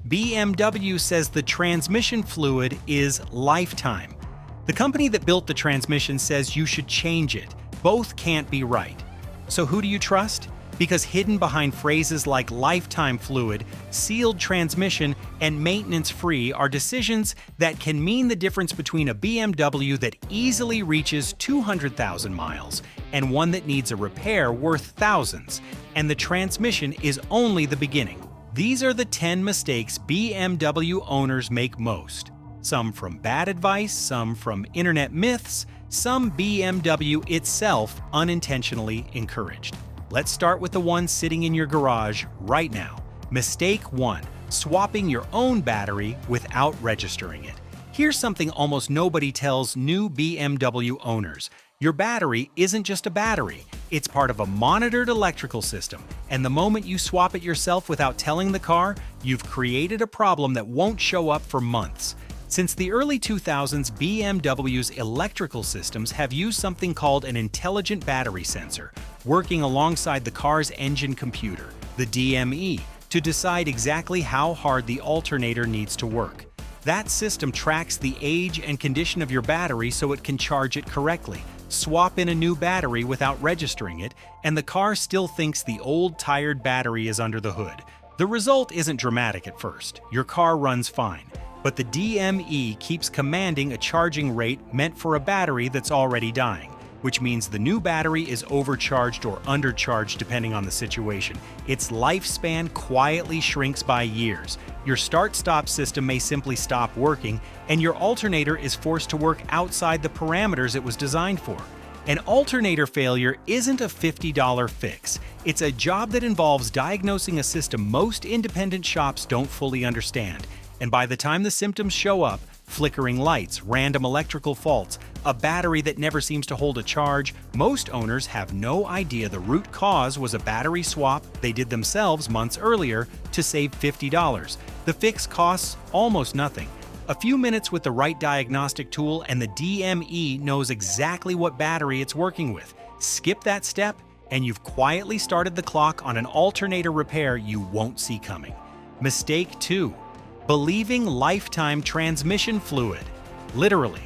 BMW says the transmission fluid is lifetime. The company that built the transmission says you should change it. Both can't be right. So who do you trust? Because hidden behind phrases like lifetime fluid, sealed transmission, and maintenance-free are decisions that can mean the difference between a BMW that easily reaches 200,000 miles and one that needs a repair worth thousands. And the transmission is only the beginning. These are the 10 mistakes BMW owners make most. Some from bad advice, some from internet myths, some BMW itself unintentionally encouraged. Let's start with the one sitting in your garage right now. Mistake 1. Swapping your own battery without registering it. Here's something almost nobody tells new BMW owners. Your battery isn't just a battery. It's part of a monitored electrical system, and the moment you swap it yourself without telling the car, you've created a problem that won't show up for months. Since the early 2000s, BMW's electrical systems have used something called an intelligent battery sensor, working alongside the car's engine computer, the DME, to decide exactly how hard the alternator needs to work. That system tracks the age and condition of your battery so it can charge it correctly. Swap in a new battery without registering it, and the car still thinks the old, tired battery is under the hood. The result isn't dramatic at first. Your car runs fine. But the DME keeps commanding a charging rate meant for a battery that's already dying, which means the new battery is overcharged or undercharged depending on the situation. Its lifespan quietly shrinks by years. Your start-stop system may simply stop working, and your alternator is forced to work outside the parameters it was designed for. An alternator failure isn't a $50 fix. It's a job that involves diagnosing a system most independent shops don't fully understand. And by the time the symptoms show up, flickering lights, random electrical faults, a battery that never seems to hold a charge, most owners have no idea the root cause was a battery swap they did themselves months earlier to save $50. The fix costs almost nothing. A few minutes with the right diagnostic tool and the DME knows exactly what battery it's working with. Skip that step and you've quietly started the clock on an alternator repair you won't see coming. Mistake 2. Believing lifetime transmission fluid. Literally,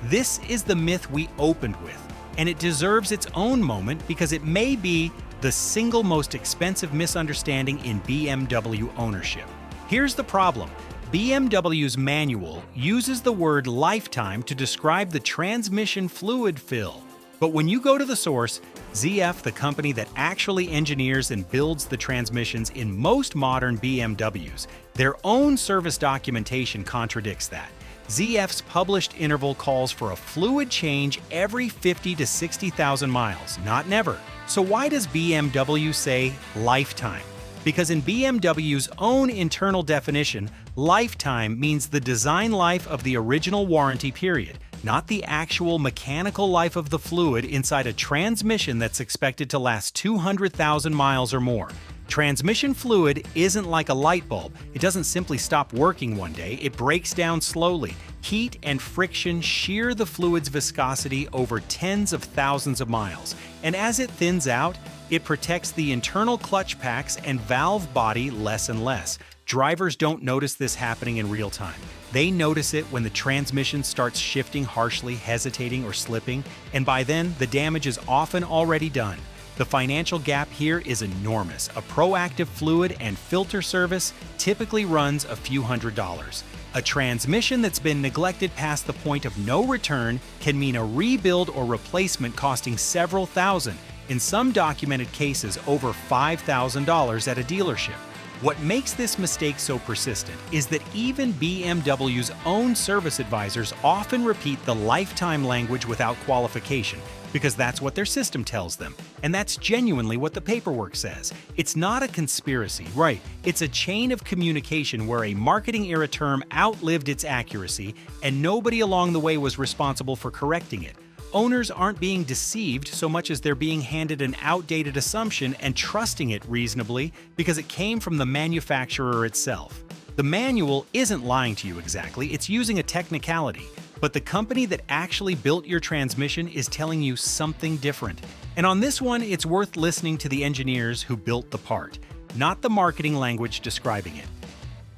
this is the myth we opened with, and it deserves its own moment because it may be the single most expensive misunderstanding in BMW ownership. Here's the problem. BMW's manual uses the word lifetime to describe the transmission fluid fill. But when you go to the source, ZF, the company that actually engineers and builds the transmissions in most modern BMWs, their own service documentation contradicts that. ZF's published interval calls for a fluid change every 50 to 60,000 miles, not never. So why does BMW say lifetime? Because in BMW's own internal definition, lifetime means the design life of the original warranty period, not the actual mechanical life of the fluid inside a transmission that's expected to last 200,000 miles or more. Transmission fluid isn't like a light bulb. It doesn't simply stop working one day, it breaks down slowly. Heat and friction shear the fluid's viscosity over tens of thousands of miles, and as it thins out, it protects the internal clutch packs and valve body less and less. Drivers don't notice this happening in real time. They notice it when the transmission starts shifting harshly, hesitating, or slipping, and by then, the damage is often already done. The financial gap here is enormous. A proactive fluid and filter service typically runs a few $100s. A transmission that's been neglected past the point of no return can mean a rebuild or replacement costing several thousand, in some documented cases over $5,000 at a dealership. What makes this mistake so persistent is that even BMW's own service advisors often repeat the lifetime language without qualification, because that's what their system tells them. And that's genuinely what the paperwork says. It's not a conspiracy, right? It's a chain of communication where a marketing era term outlived its accuracy, and nobody along the way was responsible for correcting it. Owners aren't being deceived so much as they're being handed an outdated assumption and trusting it reasonably because it came from the manufacturer itself. The manual isn't lying to you exactly, it's using a technicality, but the company that actually built your transmission is telling you something different. And on this one, it's worth listening to the engineers who built the part, not the marketing language describing it.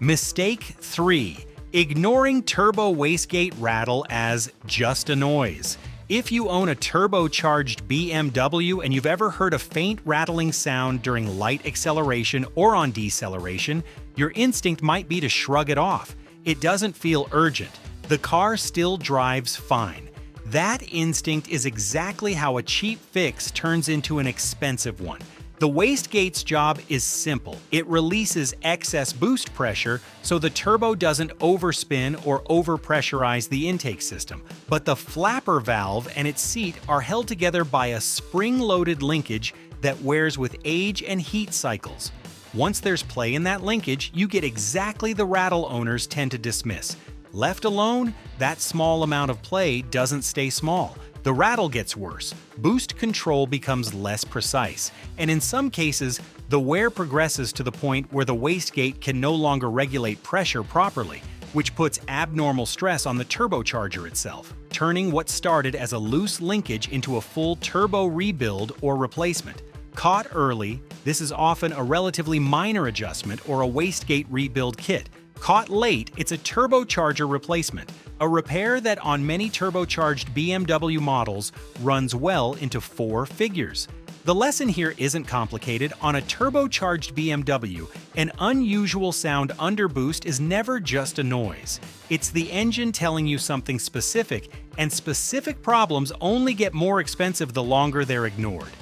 Mistake 3. Ignoring turbo wastegate rattle as just a noise. If you own a turbocharged BMW and you've ever heard a faint rattling sound during light acceleration or on deceleration, your instinct might be to shrug it off. It doesn't feel urgent. The car still drives fine. That instinct is exactly how a cheap fix turns into an expensive one. The wastegate's job is simple. It releases excess boost pressure so the turbo doesn't overspin or overpressurize the intake system. But the flapper valve and its seat are held together by a spring-loaded linkage that wears with age and heat cycles. Once there's play in that linkage, you get exactly the rattle owners tend to dismiss. Left alone, that small amount of play doesn't stay small. The rattle gets worse, boost control becomes less precise, and in some cases, the wear progresses to the point where the wastegate can no longer regulate pressure properly, which puts abnormal stress on the turbocharger itself, turning what started as a loose linkage into a full turbo rebuild or replacement. Caught early, this is often a relatively minor adjustment or a wastegate rebuild kit. Caught late, it's a turbocharger replacement, a repair that on many turbocharged BMW models runs well into 4 figures. The lesson here isn't complicated. On a turbocharged BMW, an unusual sound underboost is never just a noise. It's the engine telling you something specific, and specific problems only get more expensive the longer they're ignored.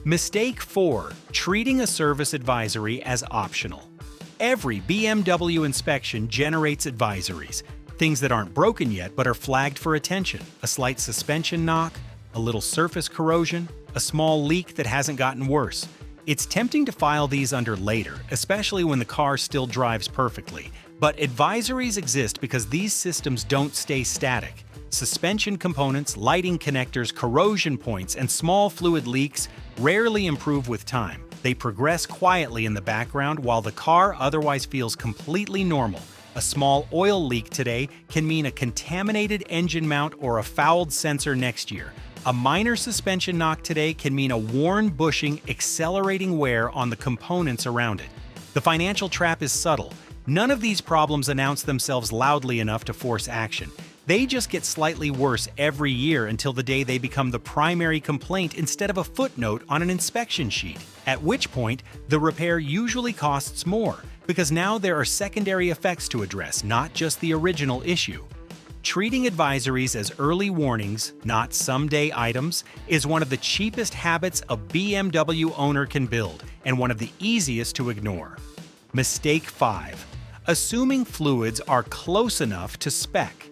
Mistake 4. Treating a service advisory as optional. Every BMW inspection generates advisories, things that aren't broken yet but are flagged for attention. A slight suspension knock, a little surface corrosion, a small leak that hasn't gotten worse. It's tempting to file these under later, especially when the car still drives perfectly. But advisories exist because these systems don't stay static. Suspension components, lighting connectors, corrosion points, and small fluid leaks rarely improve with time. They progress quietly in the background while the car otherwise feels completely normal. A small oil leak today can mean a contaminated engine mount or a fouled sensor next year. A minor suspension knock today can mean a worn bushing accelerating wear on the components around it. The financial trap is subtle. None of these problems announce themselves loudly enough to force action. They just get slightly worse every year until the day they become the primary complaint instead of a footnote on an inspection sheet, at which point the repair usually costs more, because now there are secondary effects to address, not just the original issue. Treating advisories as early warnings, not someday items, is one of the cheapest habits a BMW owner can build, and one of the easiest to ignore. Mistake 5. Assuming fluids are close enough to spec.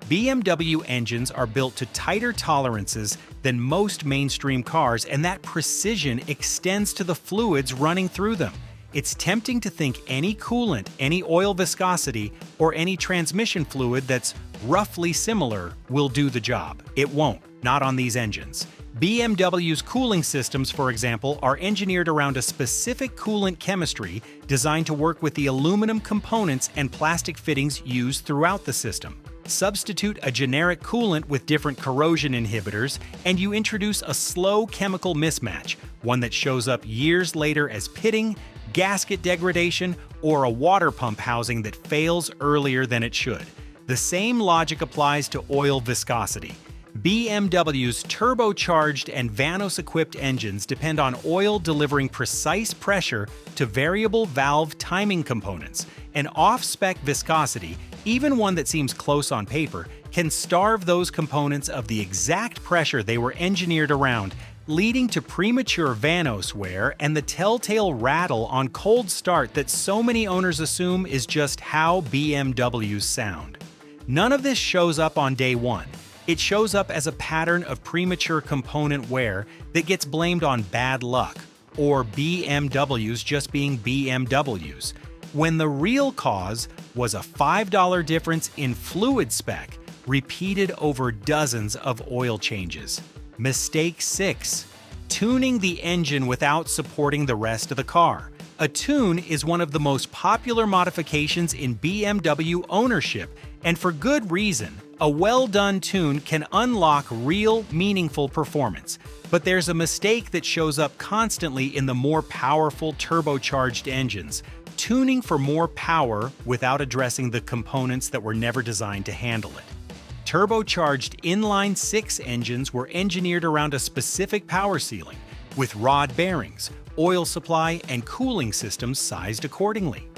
BMW engines are built to tighter tolerances than most mainstream cars, and that precision extends to the fluids running through them. It's tempting to think any coolant, any oil viscosity, or any transmission fluid that's roughly similar will do the job. It won't, not on these engines. BMW's cooling systems, for example, are engineered around a specific coolant chemistry designed to work with the aluminum components and plastic fittings used throughout the system. Substitute a generic coolant with different corrosion inhibitors, and you introduce a slow chemical mismatch, one that shows up years later as pitting, gasket degradation, or a water pump housing that fails earlier than it should. The same logic applies to oil viscosity. BMW's turbocharged and Vanos-equipped engines depend on oil delivering precise pressure to variable valve timing components. An off-spec viscosity, even one that seems close on paper, can starve those components of the exact pressure they were engineered around, leading to premature Vanos wear and the telltale rattle on cold start that so many owners assume is just how BMWs sound. None of this shows up on day one. It shows up as a pattern of premature component wear that gets blamed on bad luck, or BMWs just being BMWs, when the real cause was a $5 difference in fluid spec repeated over dozens of oil changes. Mistake 6. Tuning the engine without supporting the rest of the car. A tune is one of the most popular modifications in BMW ownership, and for good reason. A well-done tune can unlock real, meaningful performance. But there's a mistake that shows up constantly in the more powerful turbocharged engines: tuning for more power without addressing the components that were never designed to handle it. Turbocharged inline-six engines were engineered around a specific power ceiling, with rod bearings, oil supply, and cooling systems sized accordingly.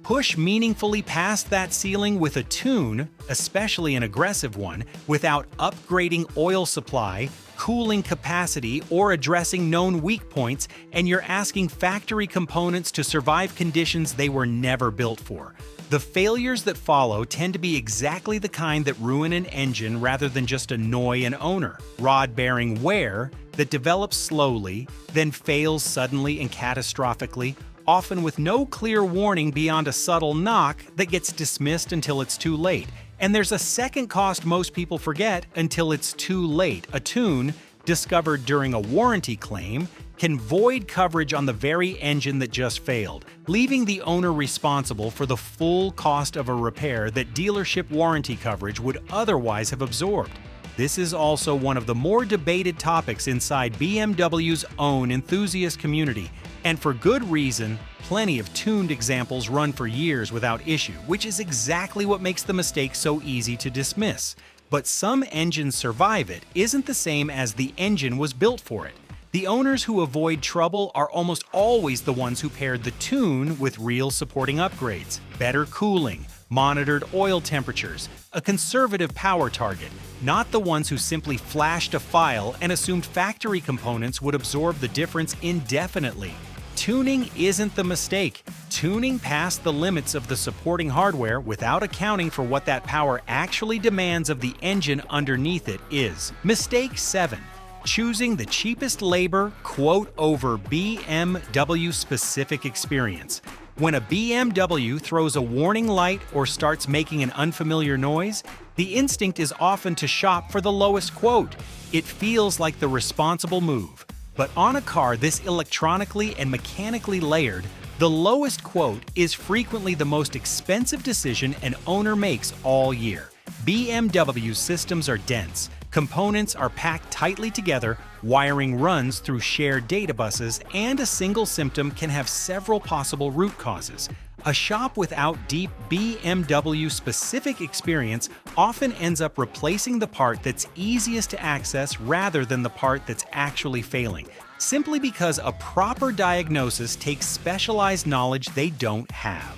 Push meaningfully past that ceiling with a tune, especially an aggressive one, without upgrading oil supply, cooling capacity, or addressing known weak points, and you're asking factory components to survive conditions they were never built for. The failures that follow tend to be exactly the kind that ruin an engine rather than just annoy an owner. Rod bearing wear that develops slowly, then fails suddenly and catastrophically, often with no clear warning beyond a subtle knock that gets dismissed until it's too late. And there's a second cost most people forget until it's too late. A tune, discovered during a warranty claim, can void coverage on the very engine that just failed, leaving the owner responsible for the full cost of a repair that dealership warranty coverage would otherwise have absorbed. This is also one of the more debated topics inside BMW's own enthusiast community, and for good reason. Plenty of tuned examples run for years without issue, which is exactly what makes the mistake so easy to dismiss. But some engines survive it isn't the same as the engine was built for it. The owners who avoid trouble are almost always the ones who paired the tune with real supporting upgrades, better cooling, monitored oil temperatures, a conservative power target, not the ones who simply flashed a file and assumed factory components would absorb the difference indefinitely. Tuning isn't the mistake. Tuning past the limits of the supporting hardware without accounting for what that power actually demands of the engine underneath it is. Mistake 7. Choosing the cheapest labor, quote, over BMW-specific experience. When a BMW throws a warning light or starts making an unfamiliar noise, the instinct is often to shop for the lowest quote. It feels like the responsible move. But on a car this electronically and mechanically layered, the lowest quote is frequently the most expensive decision an owner makes all year. BMW systems are dense, components are packed tightly together, wiring runs through shared data buses, and a single symptom can have several possible root causes. A shop without deep BMW-specific experience often ends up replacing the part that's easiest to access rather than the part that's actually failing, simply because a proper diagnosis takes specialized knowledge they don't have.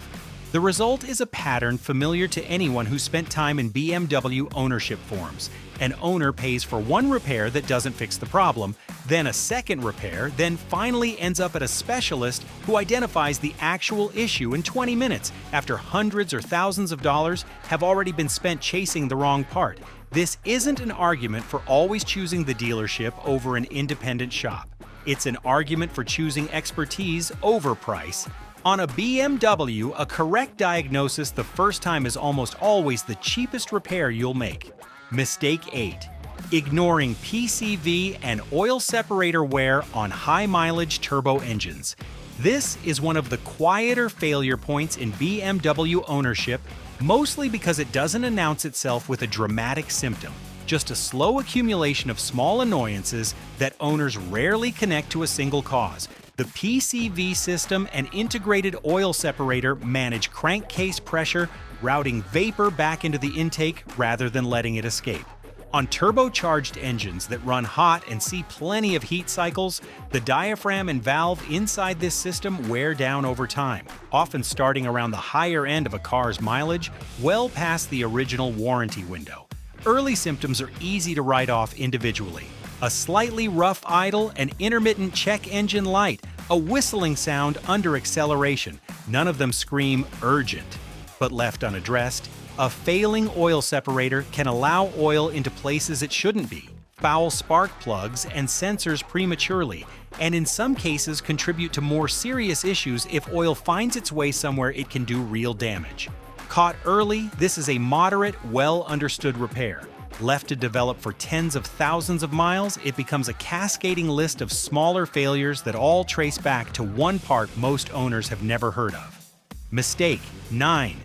The result is a pattern familiar to anyone who spent time in BMW ownership forums. An owner pays for one repair that doesn't fix the problem, then a second repair, then finally ends up at a specialist who identifies the actual issue in 20 minutes after hundreds or thousands of dollars have already been spent chasing the wrong part. This isn't an argument for always choosing the dealership over an independent shop. It's an argument for choosing expertise over price. On a BMW, a correct diagnosis the first time is almost always the cheapest repair you'll make. Mistake 8. Ignoring PCV and oil separator wear on high-mileage turbo engines. This is one of the quieter failure points in BMW ownership, mostly because it doesn't announce itself with a dramatic symptom, just a slow accumulation of small annoyances that owners rarely connect to a single cause. The PCV system and integrated oil separator manage crankcase pressure, routing vapor back into the intake rather than letting it escape. On turbocharged engines that run hot and see plenty of heat cycles, the diaphragm and valve inside this system wear down over time, often starting around the higher end of a car's mileage, well past the original warranty window. Early symptoms are easy to write off individually. A slightly rough idle, an intermittent check engine light, a whistling sound under acceleration. None of them scream urgent. But left unaddressed, a failing oil separator can allow oil into places it shouldn't be, foul spark plugs and sensors prematurely, and in some cases contribute to more serious issues if oil finds its way somewhere it can do real damage. Caught early, this is a moderate, well-understood repair. Left to develop for tens of thousands of miles, it becomes a cascading list of smaller failures that all trace back to one part most owners have never heard of. Mistake 9.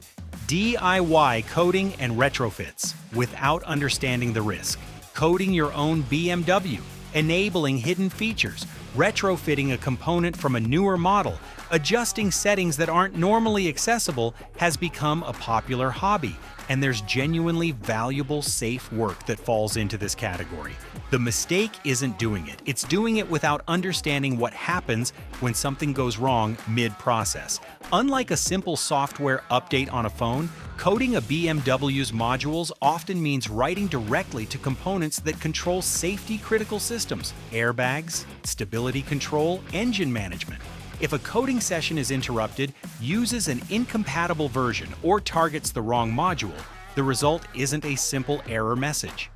DIY coating and retrofits without understanding the risk. Coating your own BMW, enabling hidden features, retrofitting a component from a newer model, Adjusting settings that aren't normally accessible has become a popular hobby, and there's genuinely valuable, safe work that falls into this category. The mistake isn't doing it. It's doing it without understanding what happens when something goes wrong mid-process. Unlike a simple software update on a phone, coding a BMW's modules often means writing directly to components that control safety-critical systems, airbags, stability control, engine management. If a coding session is interrupted, uses an incompatible version, or targets the wrong module, the result isn't a simple error message.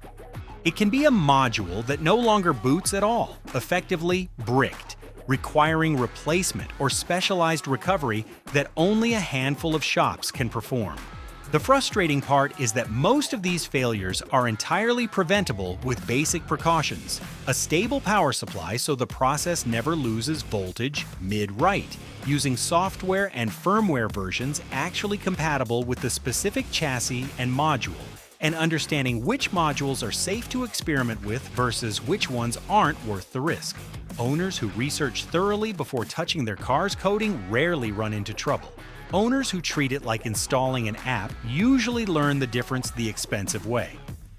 It can be a module that no longer boots at all, effectively bricked, requiring replacement or specialized recovery that only a handful of shops can perform. The frustrating part is that most of these failures are entirely preventable with basic precautions. A stable power supply so the process never loses voltage mid-write, using software and firmware versions actually compatible with the specific chassis and module, and understanding which modules are safe to experiment with versus which ones aren't worth the risk. Owners who research thoroughly before touching their car's coding rarely run into trouble. Owners who treat it like installing an app usually learn the difference the expensive way.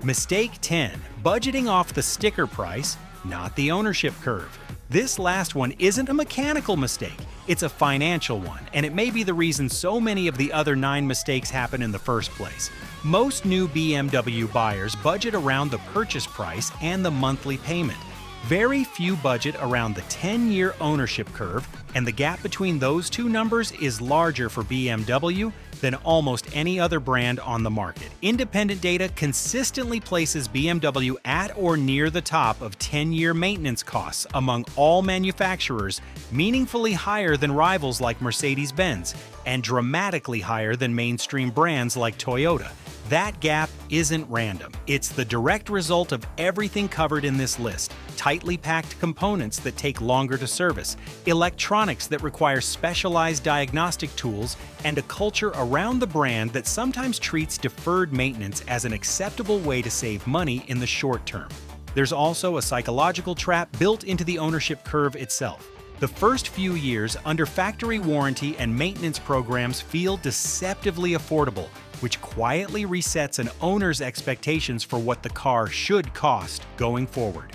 Mistake 10. Budgeting off the sticker price, not the ownership curve. This last one isn't a mechanical mistake, it's a financial one, and it may be the reason so many of the other 9 mistakes happen in the first place. Most new BMW buyers budget around the purchase price and the monthly payment. Very few budget around the 10-year ownership curve, and the gap between those two numbers is larger for BMW than almost any other brand on the market. Independent data consistently places BMW at or near the top of 10-year maintenance costs among all manufacturers, meaningfully higher than rivals like Mercedes-Benz, and dramatically higher than mainstream brands like Toyota. That gap isn't random. It's the direct result of everything covered in this list. Tightly packed components that take longer to service, electronics that require specialized diagnostic tools, and a culture around the brand that sometimes treats deferred maintenance as an acceptable way to save money in the short term. There's also a psychological trap built into the ownership curve itself. The first few years under factory warranty and maintenance programs feel deceptively affordable, which quietly resets an owner's expectations for what the car should cost going forward.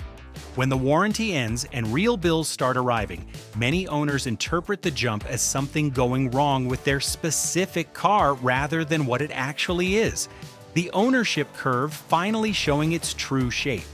When the warranty ends and real bills start arriving, many owners interpret the jump as something going wrong with their specific car rather than what it actually is. The ownership curve finally showing its true shape.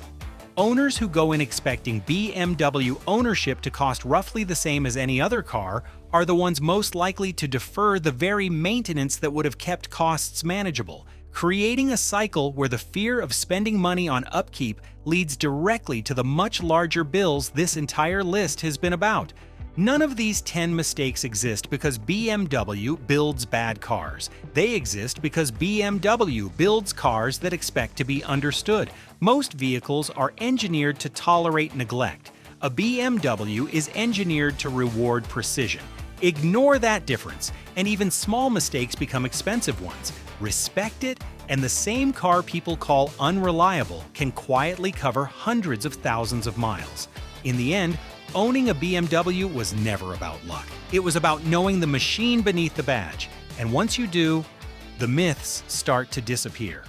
Owners who go in expecting BMW ownership to cost roughly the same as any other car are the ones most likely to defer the very maintenance that would have kept costs manageable, creating a cycle where the fear of spending money on upkeep leads directly to the much larger bills this entire list has been about. None of these 10 mistakes exist because BMW builds bad cars. They exist because BMW builds cars that expect to be understood. Most vehicles are engineered to tolerate neglect. A BMW is engineered to reward precision. Ignore that difference, and even small mistakes become expensive ones. Respect it, and the same car people call unreliable can quietly cover hundreds of thousands of miles. In the end, owning a BMW was never about luck. It was about knowing the machine beneath the badge. And once you do, the myths start to disappear.